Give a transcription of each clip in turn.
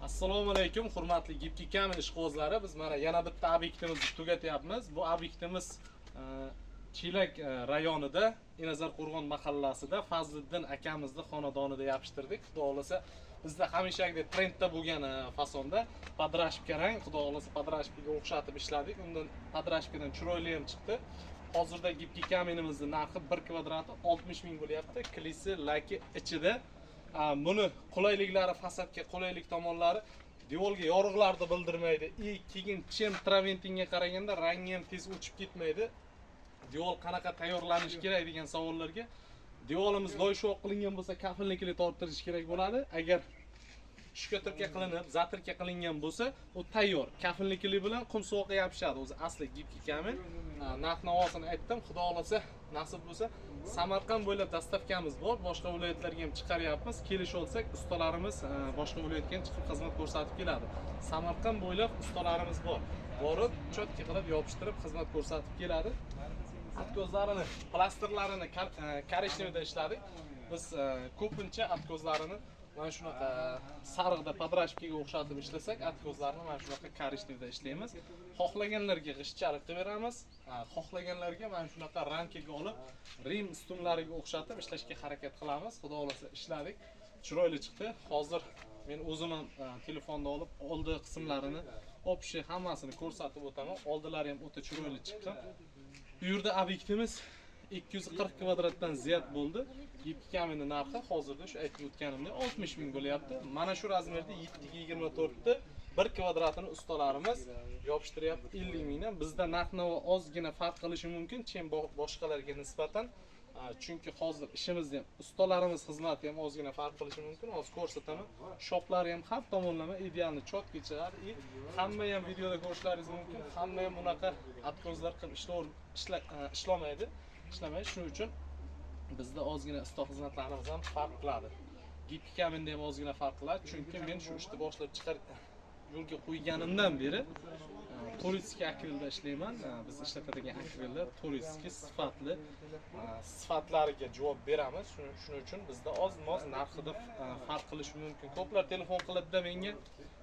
Assalomu alaykum, hurmatli Gipki Kamin ishqibozlari. Biz mana yana bitta obyektimizni tugatyapmiz. Bu obyektimiz Chilak rayonida, Inazarqo'rg'on mahallasida Fazliddin akamizni xonadonida yopishtirdik. Xudo xolasa, bizda hamishagidek trendda bo'lgan fasonda padrashpka rang, xudo xolasa padrashpga o'xshatib ishladik. Undan padrashpkadan chiroyli ham chiqdi. Hozirda Gipki Kaminimizning narxi 1 kvadrati 60 ming bo'lyapti. Klisi, laki ichida. Buni qulayliklari, fasadga qulaylik tomonlari, devorga yorug'larni bildirmaydi. Keyin chem traventinga qaraganda rangi ham tez o'chib ketmaydi. Devor qanaqa tayyorlanishi kerak degan savollarga devorimiz loyshoq qilingan bo'lsa, kafinlikli torttirish kerak bo'ladi. Agar shkotirka qilinib, zatirka qilingan bo'lsa, u tayyor. Kafinlikli bilan qum suvoqqa yopishadi. O'zi asli Gipki Kamin. Narx-navosini aytdim. Xudo xolasa, nasib bo'lsa, Samarqand bo'ylab dastavkamiz bor. Boshqa viloyatlarga ham chiqaryapmiz. Kelish olsak, ustalarimiz boshqa viloyatga ham chiqib xizmat ko'rsatib keladi. Samarqand bo'ylab ustalarimiz bor. Borib, cho'tka qilib yopishtirib xizmat ko'rsatib keladi. Atkozlarini, plastrlarini korishnoyda ishladik. Biz ko'pincha atkozlarini mana shunaqa sariqda padrashpkaga o'xshatib ishlasak, atkozlarni mana shunaqa korishnoyda ishlaymiz. Xohlaganlarga g'ishtchalik qilib beramiz. Xohlaganlarga mana shunaqa ramkaga olib, Rim ustunlariga o'xshatib ishlashga harakat qilamiz. Xudo xolasa ishladik. Chiroyli chiqdi. Hozir men o'zim ham telefonda olib, oldi qismlarini, opshi hammasini ko'rsatib o'taman. Oldilari ham o'ta chiroyli chiqqan. Bu yerda obyektimiz 240 kvadratdan ziyod bo'ldi. Gipki Kaminning narxi hozirda shu aytib o'tganimdek 60 ming bo'lyapti. Mana shu razmerda 724 ta 1 kvadratini ustalarimiz yopishtiryapti 50 mingdan. Bizda narx-navo ozgina farq qilishi mumkin, chem boshqalarga nisbatan. Chunki hozir ishimizda ham ustalarimiz xizmati ham ozgina farq qilishi mumkin. Hozir ko'rsataman. Shoplari ham har tomonlama idealni chotki chiqadi. Hamma ham videoda ko'rishlaringiz mumkin. Hamma ham bunaqa atkozlar qilib ishlamaydi. Shuning uchun bizda ozgina usta xizmatlarimiz ham farq qiladi. Gipki Kaminda ham ozgina farq qiladi, chunki men shu ishni boshlab yo'lga qo'yganimdan beri turistik akrilda ishlayman. Biz ishlatadigan akrillar turistik sifatli, sifatlariga javob beramiz. Shuning uchun bizda oz-moz narxida farq qilishi mumkin. Ko'plar telefon qiladi menga,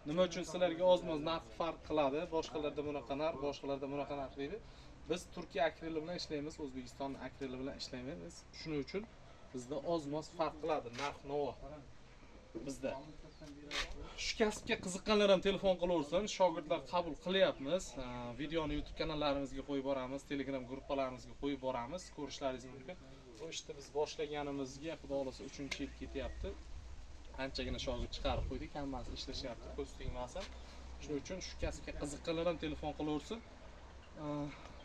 nima uchun sizlarga oz-moz narx farq qiladi? Boshqalarda bunaqa narx, boshqalarda bunaqa narx deydi. Biz Turkiya akrili bilan ishlaymiz, O'zbekiston akrili bilan ishlaymiz. Shuning uchun bizda oz-moz farq qiladi narx-navo. Bizda shu kasbga qiziqqanlar ham telefon qilaversin, shogirdlar qabul qilyapmiz. Videoni YouTube kanallarimizga qo'yib boramiz, Telegram gruppalarimizga qo'yib boramiz, ko'rishlaringiz mumkin. Bu ishni biz boshlaganimizga xudo xolasa 3-yil ketyapti. Anchagina shogird chiqarib qo'ydik, hammasi ishlashyapti, ko'z tegmasin. Shuning uchun shu kasbga qiziqqanlar ham telefon qilaversin.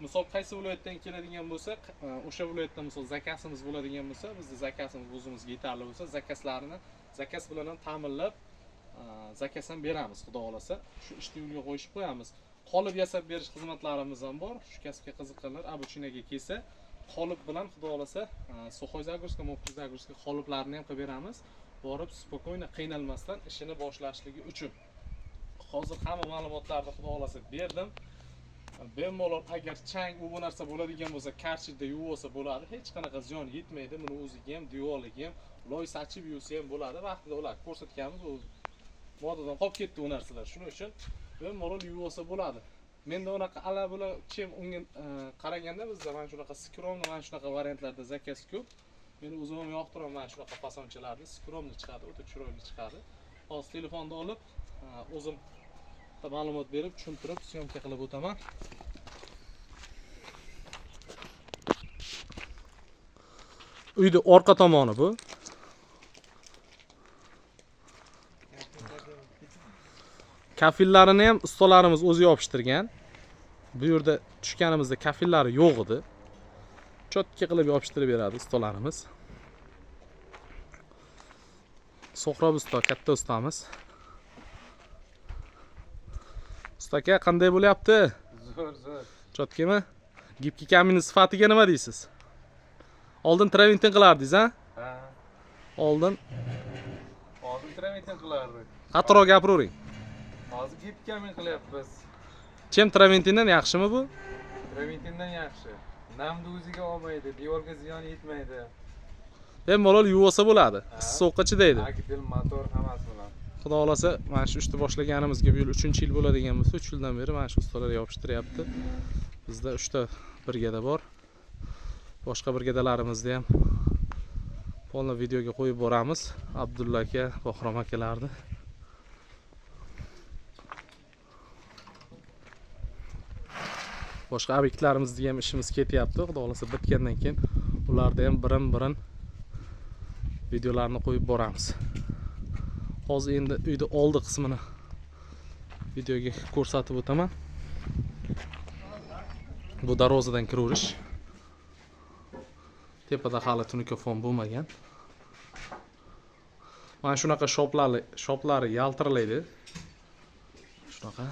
Misol qaysi viloyatdan keladigan bo'lsa, o'sha viloyatda misol zakasimiz bo'ladigan bo'lsa, bizning zakasimiz o'zimizga yetarli bo'lsa, zakas bilan ham ta'minlab zakas ham beramiz, xudo xolasa. Shu ishni yo'lga qo'yishib qo'yamiz. Qolib yasab berish xizmatlarimiz ham bor. Shu kasbga qiziqqanlar Abuchinaga kelsa, qolib bilan xudo xolasa So'xoy Zagorska, Mo'kuz Zagorska qoliblarini ham qilib beramiz. Borib spokойно, qiynalmasdan ishini boshlashligi uchun. Hozir hamma ma'lumotlarni xudo xolasa berdim. Bemalol agar chang u narsa bo'ladigan bo'lsa, karchida yuvib olsa bo'ladi. Hech qanaqa ziyon yetmaydi. Buni o'ziga ham, devoriga ham loy sachib yuvsa ham bo'ladi. Vaqtida ular ko'rsatganmiz, u modadan qolib ketdi u narsalar. Shuning uchun bemalol yuvib olsa bo'ladi. Menda unaqa ala bular chem unga qaraganda bizda mana shunaqa skromni, mana shunaqa variantlarda zakaz ko'p. Men o'zim ham yoqtiraman mana shunaqa fasonchalarni. Skromni chiqadi, o'ta chiroyli chiqadi. Hozir telefonni olib, o'zim ma'lumot berib, tushuntirib, syomka qilib o'taman. Uyda orqa tomoni bu. Kafillarini ham ustalarimiz o'zi yopishtirgan. Bu yerda tushganimizda kafillari yo'q edi. Cho'tka qilib yopishtirib beradi ustalarimiz. So'xrob usta, katta ustamiz. Ustaka qanday bo'lyapti? Zo'r. Cho'tkami? Gipki Kaminning sifatiga nima deysiz? Oldin traventin qilardingiz, ha? Ha. Oldin traventin qilardik. qattiqroq gapiravering. Hozir Gipki Kamin qilyapmiz. Chem traventindan yaxshimi bu? Traventindan yaxshi. Namni o'ziga olmaydi, devorga ziyon yetmaydi. Bemalol yuvib olsa bo'ladi. Sovuqqa chidaydi. Agdil, motor hammasi bilan. Xudo xolasa mana shu ishni boshlaganimizga bu yil 3-yil bo'ladigan bo'lsa, 3 yildan beri mana shu ustalar yopishtiryapti. Bizda 3 ta brigada bor. Boshqa brigadalarimizda ham polni videoga qo'yib boramiz. Abdulla aka, Bahrom akalarni. Boshqa obyektlarimizda ham ishimiz ketyapti. Xudo xolasa bitgandan keyin ularda ham birin-birin videolarni qo'yib boramiz. Hozir endi uyda oldi qismini videoga ko'rsatib o'taman. Bu darvozadan kiraverish. Tepada hali tunikofon bo'lmagan. Mana shunaqa shoplari yaltiralaydi. Shunaqa.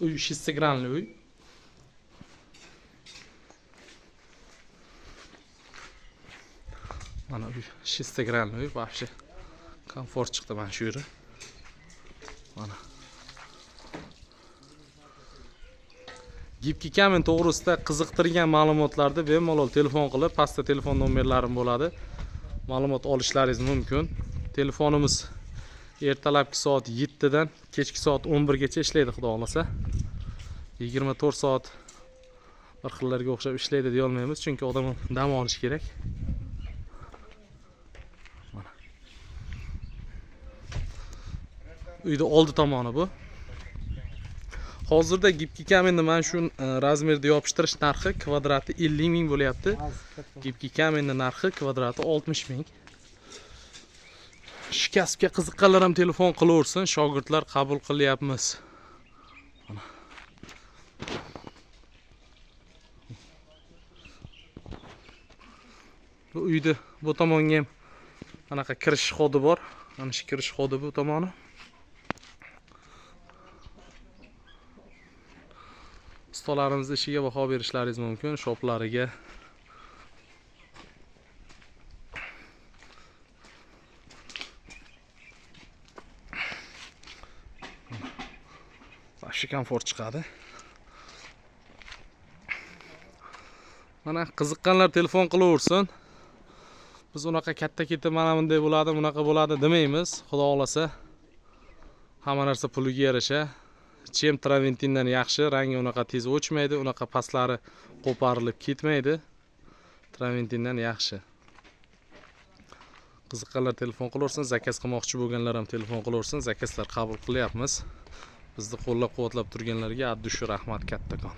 Uy shissegranli uy. Mana uy shissegranli uy, вообще komfort chiqdi mana shu yeri. Mana. Gipki kamin to'g'risida qiziqtirgan ma'lumotlarni bemalol telefon qilib, pastda telefon nomerlarim bo'ladi. Ma'lumot olishlaringiz mumkin. Telefonimiz ertalabki soat 7 dan kechki soat 11 gacha ishlaydi, xudo xolasa. 24 soat bir xillarga o'xshab ishlaydi deya olmaymiz, chunki odam dam olish kerak. Mana. Uyda oldi tomoni bu. Hozirda gipki kamenni mana shu razmerda yopishtirish narxi kvadrati 50 ming bo'lyapti. Gipki kamenni narxi kvadrati 60 ming. Shu kasbga qiziqqanlar ham telefon qilaversin, shogirdlar qabul qilyapmiz. Bu uyda bu tomonga ham anaqa kirish xodi bor. Mana shu kirish xodi bu tomoni. Ustalarimiz ishiga baho berishlaringiz mumkin, shoplariga. Shu komfort chiqadi. Mana qiziqqanlar telefon qilaversin. Biz unaqa katta mana bunday bo'ladi, bunaqa bo'ladi demaymiz. Xudo xolasa hamma narsa puliga yarasha. Chem Traventindan yaxshi, rangi unaqa tez o'chmaydi, unaqa pastlari qo'parilib ketmaydi. Traventindan yaxshi. Qiziqqanlar telefon qilaversin, zakaz qilmoqchi bo'lganlar ham telefon qilaversin, zakazlar qabul qilyapmiz. Bizni qo'llab-quvvatlab turganlarga addu shu rahmat kattakon.